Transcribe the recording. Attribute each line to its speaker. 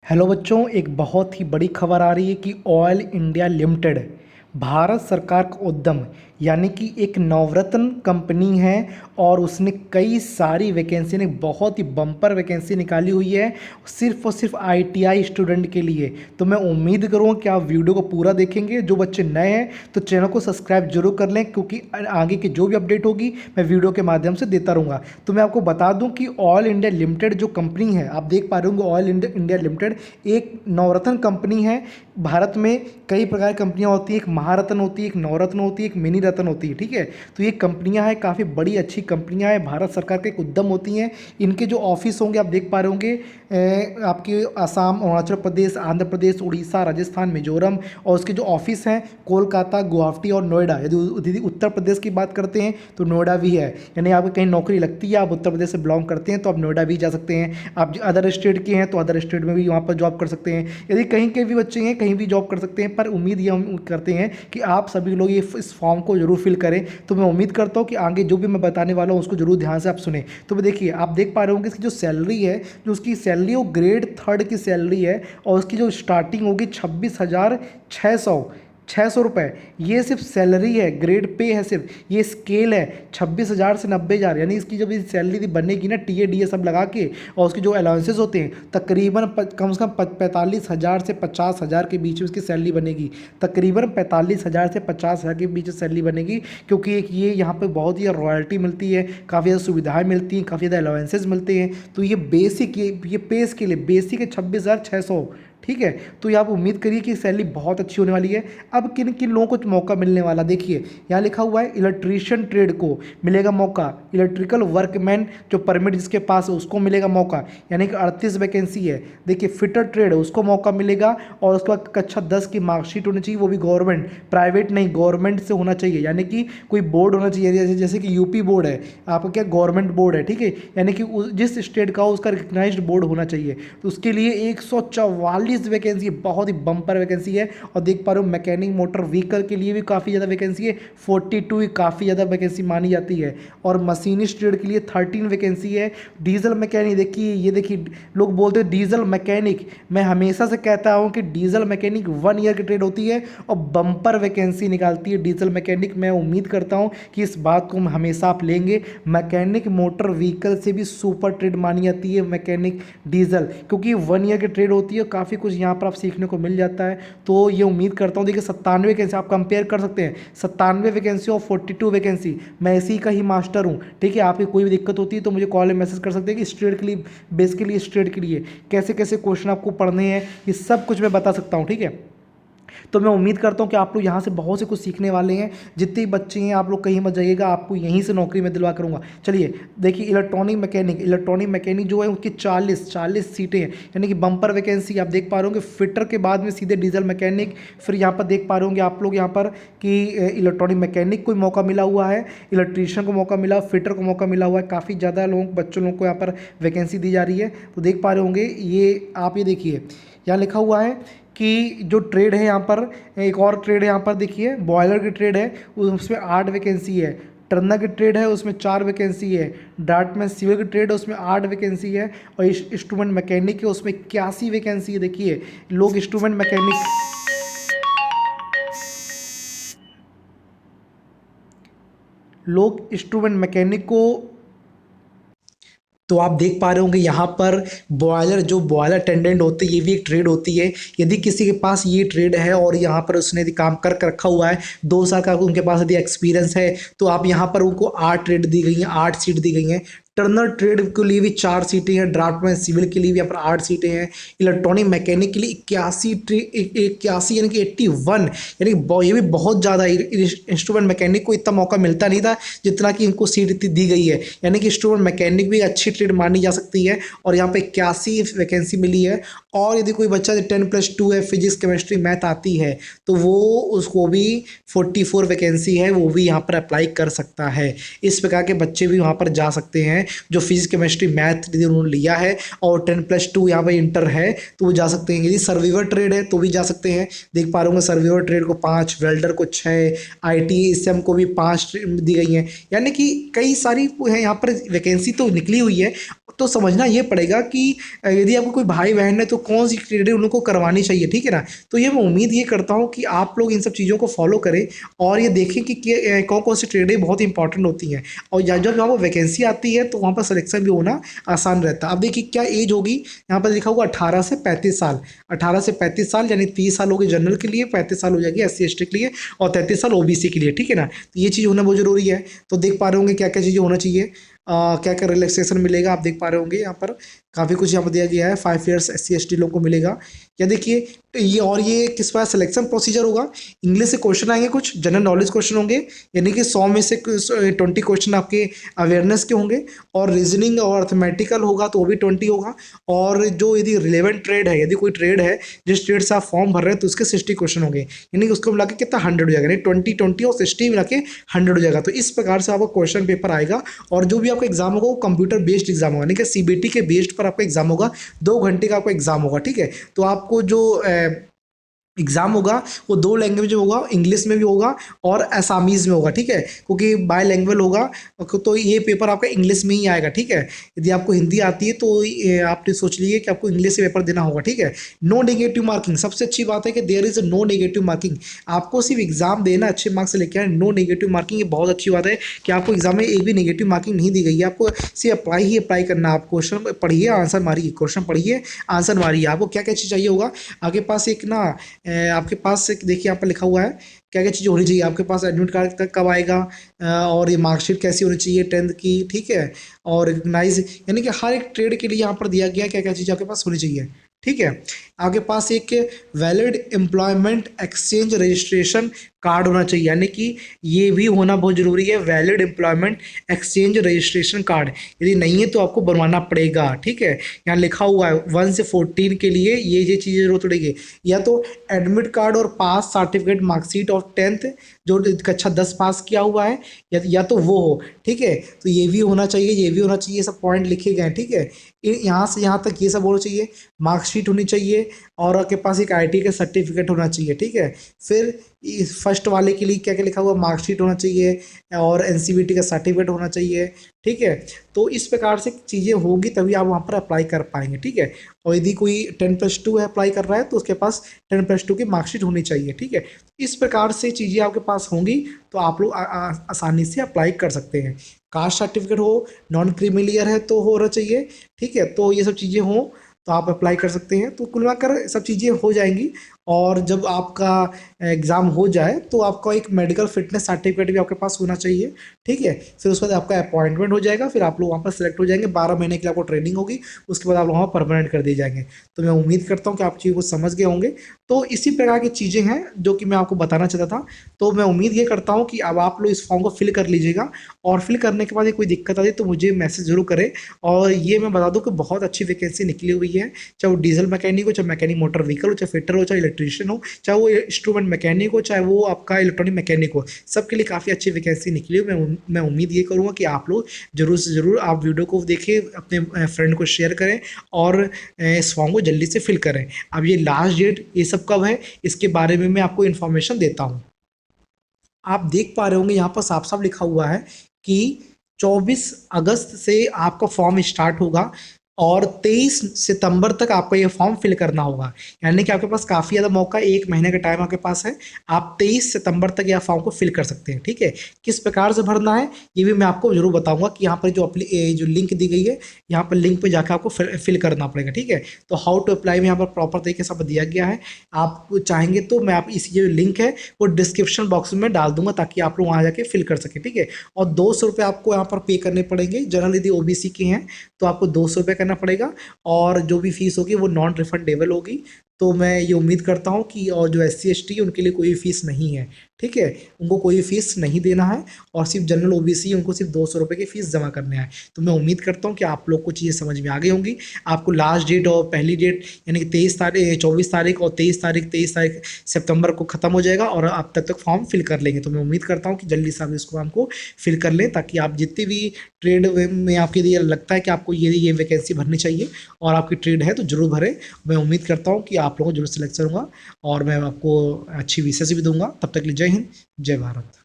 Speaker 1: Hello बच्चों, एक बहुत ही बड़ी खबर आ रही है कि ऑयल इंडिया लिमिटेड भारत सरकार का उद्यम यानी कि एक नवरत्न कंपनी है और उसने कई सारी वैकेंसी ने बहुत ही बम्पर वैकेंसी निकाली हुई है सिर्फ और सिर्फ आईटीआई स्टूडेंट के लिए। तो मैं उम्मीद करूँगा कि आप वीडियो को पूरा देखेंगे। जो बच्चे नए हैं तो चैनल को सब्सक्राइब जरूर कर लें, क्योंकि आगे की जो भी अपडेट होगी मैं वीडियो के माध्यम से देता रहूँगा। तो मैं आपको बता दूँ कि ऑयल इंडिया लिमिटेड जो कंपनी है, आप देख पा रहे होंगे, ऑयल इंडिया लिमिटेड एक नवरत्न कंपनी है। भारत में कई प्रकार की कंपनियां होती हैं, एक महारत्न होती है, एक नवरत्न होती है, एक मिनी रत्न होती है। ठीक है, तो ये कंपनियां हैं, काफ़ी बड़ी अच्छी कंपनियां हैं, भारत सरकार के एक उद्यम होती हैं। इनके जो ऑफिस होंगे आप देख पा रहे होंगे, आपके असम, अरुणाचल प्रदेश, आंध्र प्रदेश, उड़ीसा, राजस्थान, मिजोरम, और उसके जो ऑफिस हैं कोलकाता, गुवाहाटी और नोएडा। यदि उत्तर प्रदेश की बात करते हैं तो नोएडा भी है, यानी आपको कहीं नौकरी लगती है, आप उत्तर प्रदेश से बिलोंग करते हैं तो आप नोएडा भी जा सकते हैं। आप अदर स्टेट के हैं तो अदर स्टेट में भी वहाँ पर जॉब कर सकते हैं। यदि कहीं के भी बच्चे हैं कहीं भी जॉब कर सकते हैं। पर उम्मीद ये हम करते हैं कि आप सभी लोग ये इस फॉर्म को जरूर फिल करें। तो मैं उम्मीद करता हूँ कि आगे जो भी मैं बताने वाला हूँ उसको जरूर ध्यान से आप सुने। तो देखिए, आप देख पा रहे होंगे इसकी जो सैलरी है, जो उसकी सैलरी वो ग्रेड 3 की सैलरी है और उसकी जो स्टार्टिंग होगी 26,600 रुपये। ये सिर्फ सैलरी है, ग्रेड पे है सिर्फ, ये स्केल है 26,000 से 90,000। यानी इसकी जब ये सैलरी बनेगी ना, टीए डीए सब लगा के, और उसके जो अलाउंसेस होते हैं तकरीबन कम से कम 45,000 से 50,000 के बीच में इसकी सैलरी बनेगी। तकरीबन 45,000 से 50,000 के बीच में सैलरी बनेगी, क्योंकि एक ये यहाँ पे बहुत ही रॉयल्टी मिलती है, काफ़ी ज़्यादा सुविधाएँ मिलती हैं, काफ़ी ज़्यादा अलाउंसेस मिलते हैं। तो ये बेसिक, ये पेस के लिए बेसिक है 26,600। ठीक है, तो ये आप उम्मीद करिए कि सैलरी बहुत अच्छी होने वाली है। अब किन किन लोगों को मौका मिलने वाला, देखिए यहाँ लिखा हुआ है इलेक्ट्रीशियन ट्रेड को मिलेगा मौका, इलेक्ट्रिकल वर्कमैन जो परमिट जिसके पास है उसको मिलेगा मौका, यानी कि 38 वैकेंसी है। देखिए फिटर ट्रेड है उसको मौका मिलेगा, और उसके बाद कक्षा 10 की मार्कशीट होनी चाहिए, वो भी गवर्नमेंट, प्राइवेट नहीं, गवर्नमेंट से होना चाहिए, यानी कि कोई बोर्ड होना चाहिए, जैसे कि यूपी बोर्ड है, आपका क्या गवर्नमेंट बोर्ड है। ठीक है, यानी कि जिस स्टेट का हो उसका रिकग्नाइज्ड बोर्ड होना चाहिए। तो उसके लिए 144 वैकेंसी, बहुत ही बम्पर वैकेंसी है। और देख पा रहे हो मैकेनिक मोटर व्हीकल के लिए भी काफ़ी ज़्यादा वैकेंसी है, 42 काफ़ी ज़्यादा वैकेंसी मानी जाती है। और मशीनिस्ट ट्रेड के लिए 13 वैकेंसी है। डीजल मैकेनिक, देखिए ये देखिए, लोग बोलते हैं डीजल मैकेनिक, मैं हमेशा से कहता हूँ कि डीजल मैकेनिक 1 ईयर की ट्रेड होती है और बम्पर वैकेंसी निकालती है डीजल मैकेनिक। मैं उम्मीद करता हूँ कि इस बात को हमेशा आप लेंगे। मैकेनिक मोटर व्हीकल से भी सुपर ट्रेड मानी जाती है मैकेनिक डीजल, क्योंकि 1 ईयर की ट्रेड होती है, काफ़ी कुछ यहाँ पर आप सीखने को मिल जाता है। तो ये उम्मीद करता हूँ, देखिए 97 वैकेंसी आप कंपेयर कर सकते हैं, 97 वैकेंसी और 42 वैकेंसी। मैं इसी का ही मास्टर हूँ। ठीक है, आपकी कोई भी दिक्कत होती है तो मुझे कॉल में मैसेज कर सकते हैं कि स्टेट के लिए, बेस के लिए, स्टेट के लिए कैसे कैसे क्वेश्चन आपको पढ़ने हैं, ये सब कुछ मैं बता सकता हूँ। ठीक है, तो मैं उम्मीद करता हूँ कि आप लोग यहाँ से बहुत से कुछ सीखने वाले हैं। जितने भी बच्चे हैं आप लोग कहीं मत जाइएगा, आपको यहीं से नौकरी में दिलवा करूँगा। चलिए देखिए, इलेक्ट्रॉनिक मैकेनिक जो है उसकी 40 सीटें हैं, यानी कि बम्पर वैकेंसी। आप देख पा रहे होंगे फिटर के बाद में सीधे डीजल मैकेनिक। फिर यहाँ पर देख पा रहे होंगे आप लोग यहाँ पर कि इलेक्ट्रॉनिक मैकेनिक को मौका मिला हुआ है, इलेक्ट्रीशियन को मौका मिला, फिटर को मौका मिला हुआ है। काफ़ी ज़्यादा बच्चों लोगों को यहाँ पर वैकेंसी दी जा रही है। तो देख पा रहे होंगे, ये आप ये देखिए यहाँ लिखा हुआ है कि जो ट्रेड है यहाँ पर, एक और ट्रेड है यहाँ पर, देखिए बॉयलर की ट्रेड है उसमें 8 वैकेंसी है, टर्नर की ट्रेड है उसमें 4 वैकेंसी है, डार्टमैन सिविल की ट्रेड है उसमें 8 वैकेंसी है, और इंस्ट्रूमेंट मैकेनिक है उसमें 81 वैकेंसी है। देखिए लोग इंस्ट्रूमेंट मैकेनिक को, तो आप देख पा रहे होंगे यहाँ पर बॉयलर अटेंडेंट होते हैं, ये भी एक ट्रेड होती है। यदि किसी के पास ये ट्रेड है और यहाँ पर उसने यदि काम कर रखा हुआ है, 2 साल का उनके पास यदि एक्सपीरियंस है, तो आप यहाँ पर उनको 8 ट्रेड दी गई हैं, 8 सीट दी गई हैं। टर्नर ट्रेड के लिए भी 4 सीटें हैं, ड्राफ्टमैन सिविल के लिए भी यहाँ पर 8 सीटें हैं, इलेक्ट्रॉनिक मैकेनिक के लिए 81 यानी कि 81, यानी कि ये भी बहुत ज़्यादा। इंस्ट्रूमेंट मैकेनिक को इतना मौका मिलता नहीं था जितना कि इनको सीट दी गई है, यानी कि इंस्ट्रूमेंट मैकेनिक भी अच्छी ट्रेड मानी जा सकती है। और यहाँ पे 81 वैकेंसी मिली है। और यदि कोई बच्चा 10+2 है, फिजिक्स केमिस्ट्री मैथ आती है, तो वो उसको भी 44 वैकेंसी है, वो भी यहाँ पर अप्लाई कर सकता है। इस प्रकार के बच्चे भी वहाँ पर जा सकते हैं जो फिजिक्स केमिस्ट्री मैथ यदि उन्होंने लिया है और 10+2 यहाँ पर इंटर है तो वो जा सकते हैं। यदि सर्वेवर ट्रेड है तो भी जा सकते हैं। देख पा रहे होंगे सर्वेवर ट्रेड को 5, वेल्डर को 6, IT SEM को भी 5 दी गई हैं, यानी कि कई सारी है यहाँ पर वैकेंसी तो निकली हुई है। तो समझना ये पड़ेगा कि यदि आपको कोई भाई बहन है तो कौन सी ट्रेड उन लोग को करवानी चाहिए, ठीक है ना। तो ये मैं उम्मीद ये करता हूँ कि आप लोग इन सब चीज़ों को फॉलो करें और ये देखें कि कौन कौन सी ट्रेडें बहुत इंपॉर्टेंट होती हैं, और जब यहाँ पर वैकेंसी आती है तो वहाँ पर सिलेक्शन भी होना आसान रहता है। अब देखिए क्या एज होगी, यहाँ पर लिखा हुआ 18 से 35 साल। 18 से 35 साल यानी 30 साल हो गए जनरल के लिए, 35 साल हो जाएगी SC ST के लिए, और 33 साल OBC के लिए, ठीक है ना। तो ये चीज़ होना बहुत जरूरी है। तो देख पा रहे होंगे क्या क्या चीज़ें होना चाहिए, क्या क्या रिलैक्सेशन मिलेगा, आप देख पा रहे होंगे यहाँ पर काफ़ी कुछ यहाँ पर दिया गया है। 5 ईयर्स SC ST लोगों को मिलेगा। या देखिए ये, और ये किस बार सिलेक्शन प्रोसीजर होगा, इंग्लिश से क्वेश्चन आएंगे, कुछ जनरल नॉलेज क्वेश्चन होंगे, यानी कि 100 में से 20 क्वेश्चन आपके अवेयरनेस के होंगे, और रीजनिंग और अर्थमेटिकल होगा तो वो भी 20 होगा। और जो यदि रिलेवेंट ट्रेड है, यदि कोई ट्रेड है जिस ट्रेड से आप फॉर्म भर रहे हैं तो उसके 60 क्वेश्चन होंगे, यानी कि उसको मिला के कितना 100 हो जाएगा, यानी 20 और 60 मिला के 100 हो जाएगा। तो इस प्रकार से आपका क्वेश्चन पेपर आएगा। और जो भी आपका एग्जाम होगा वो कंप्यूटर बेस्ड एग्जाम होगा, यानी कि CBT के बेस्ड पर आपका एग्जाम होगा। 2 घंटे का आपका एग्जाम होगा, ठीक है। तो आपको जो एग्ज़ाम होगा वो 2 लैंग्वेज में होगा, इंग्लिश में भी होगा और असामीज़ में होगा, ठीक है, क्योंकि बाईलैंग्वेज होगा। तो ये पेपर आपका इंग्लिश में ही आएगा, ठीक है। यदि आपको हिंदी आती है तो आपने सोच लीजिए कि आपको इंग्लिश से पेपर देना होगा, ठीक है। नो नेगेटिव मार्किंग, सबसे अच्छी बात है कि there is no negative marking. आपको सिर्फ एग्जाम देना, अच्छे मार्क्स लेके आए, नो नेगेटिव मार्किंग। ये बहुत अच्छी बात है कि आपको एग्जाम में एक भी नेगेटिव मार्किंग नहीं दी गई है। आपको सिर्फ अप्लाई ही अप्लाई करना है। आप क्वेश्चन पढ़िए, आंसर मारिए, क्वेश्चन पढ़िए, आंसर मारिए। आपको क्या क्या चीज़ चाहिए होगा, आपके पास एक ना आपके पास एक देखिए यहाँ पर लिखा हुआ है क्या क्या चीज़ें होनी चाहिए। आपके पास एडमिट कार्ड कब आएगा, और ये मार्कशीट कैसी होनी चाहिए 10th की, ठीक है। और रिकग्नाइज, यानी कि हर एक ट्रेड के लिए यहाँ पर दिया गया क्या क्या चीज़ आपके पास होनी चाहिए, ठीक है। आपके पास एक valid employment exchange registration card होना चाहिए, यानी कि ये भी होना बहुत ज़रूरी है, valid employment exchange registration card. यदि नहीं है तो आपको बनवाना पड़ेगा, ठीक है। यहाँ लिखा हुआ है 1 से 14 के लिए ये चीज़ें जरूरत पड़ेगी। या तो एडमिट कार्ड और पास सर्टिफिकेट, मार्कशीट ऑफ 10th जो कक्षा 10 पास किया हुआ है, या तो वो हो, ठीक है। तो ये भी होना चाहिए, ये भी होना चाहिए, सब पॉइंट लिखे गए हैं, ठीक है। यहाँ से यहाँ तक ये सब होना चाहिए, मार्कशीट होनी चाहिए, और आपके पास एक IT का सर्टिफिकेट होना चाहिए, ठीक है। फिर फर्स्ट वाले के लिए क्या क्या लिखा हुआ, मार्कशीट होना चाहिए और NCVT का सर्टिफिकेट होना चाहिए, ठीक है। तो इस प्रकार से चीज़ें होगी तभी आप वहाँ पर अप्लाई कर पाएंगे, ठीक है। और यदि कोई 10+2 है अप्लाई कर रहा है तो उसके पास 10+2 की मार्कशीट होनी चाहिए, ठीक है। इस प्रकार से चीज़ें आपके पास होंगी तो आप लोग आसानी से अप्लाई कर सकते हैं। कास्ट सर्टिफिकेट हो, नॉन क्रीमिलियर है तो होना चाहिए, ठीक है। तो ये सब चीज़ें हों तो आप अप्लाई कर सकते हैं। तो कुल मिलाकर सब चीज़ें हो जाएंगी। और जब आपका एग्ज़ाम हो जाए तो आपका एक मेडिकल फिटनेस सर्टिफिकेट भी आपके पास होना चाहिए, ठीक है। फिर उसके बाद आपका अपॉइंटमेंट हो जाएगा, फिर आप लोग वहाँ पर सेलेक्ट हो जाएंगे। 12 महीने के लिए आपको ट्रेनिंग होगी, उसके बाद आप लोग वहाँ परमानेंट कर दिए जाएंगे। तो मैं उम्मीद करता हूँ कि आप चीज़ों को समझ गए होंगे। तो इसी प्रकार की चीज़ें हैं जो कि मैं आपको बताना चाहता था। तो मैं उम्मीद ये करता हूँ कि अब आप लोग इस फॉर्म को फिल कर लीजिएगा, और फिल करने के बाद ये कोई दिक्कत आती तो मुझे मैसेज जरूर करें। और ये मैं बता दूँ कि बहुत अच्छी वैकेंसी निकली हुई है, चाहे वो डीजल मैकेनिक हो, चाहे मैकेनिक मोटर व्हीकल हो, चाहे फिटर हो, चाहे इलेक्ट्रीशियन हो, चाहे वो इंस्ट्रूमेंट मैकेनिक हो, चाहे वो आपका इलेक्ट्रॉनिक मैकेनिक हो, सबके लिए काफ़ी अच्छी वैकेंसी निकली है। मैं उम्मीद ये करूँगा कि आप लोग ज़रूर से ज़रूर आप वीडियो को देखें, अपने फ्रेंड को शेयर करें, और इस फॉर्म को जल्दी से फिल करें। अब ये लास्ट डेट ये सब कब है इसके बारे में मैं आपको इन्फॉर्मेशन देता हूँ। आप देख पा रहे होंगे यहाँ पर साफ साफ लिखा हुआ है कि 24 अगस्त से आपका फॉर्म स्टार्ट होगा, और 23 सितंबर तक आपको ये फॉर्म फिल करना होगा। यानी कि आपके पास काफ़ी ज़्यादा मौका, 1 महीने का टाइम आपके पास है। आप 23 सितंबर तक यह फॉर्म को फिल कर सकते हैं, ठीक है। किस प्रकार से भरना है ये भी मैं आपको जरूर बताऊंगा कि यहाँ पर जो लिंक दी गई है, यहाँ पर लिंक पर जाकर आपको फिल करना पड़ेगा, ठीक है। तो हाउ टू अप्लाई में यहाँ पर प्रॉपर तरीके से दिया गया है। आप चाहेंगे तो मैं आप इसी जो लिंक है वो डिस्क्रिप्शन बॉक्स में डाल दूंगा, ताकि आप लोग वहाँ जाके फिल कर सकें, ठीक है। और 200 रुपये आपको यहाँ पर पे करने पड़ेंगे। जनरल यदि OBC के हैं तो आपको 200 रुपये करना पड़ेगा, और जो भी फीस होगी वो नॉन रिफंडेबल होगी। तो मैं ये उम्मीद करता हूँ कि, और जो SC ST है उनके लिए कोई फीस नहीं है, ठीक है, उनको कोई फीस नहीं देना है, और सिर्फ जनरल OBC उनको सिर्फ 200 रुपये की फ़ीस जमा करने हैं। तो मैं उम्मीद करता हूँ कि आप लोग को चीज़ें समझ में आ गई होंगी। आपको लास्ट डेट और पहली डेट यानी कि 24 तारीख और 23 तारीख सितंबर को ख़त्म हो जाएगा, और आप तक फॉर्म फिल कर लेंगे। तो मैं उम्मीद करता हूँ कि जल्दी से आप इसको हमको फिल कर लें, ताकि आप जितनी भी ट्रेड में आपके लिए लगता है कि आपको ये वैकेंसी भरनी चाहिए और आपकी ट्रेड है तो ज़रूर भरें। मैं उम्मीद करता हूँ कि आप लोगों को जरूर सिलेक्शन होगा, और मैं आपको अच्छी विशेष भी दूंगा। तब तक के लिए जय हिंद, जय भारत।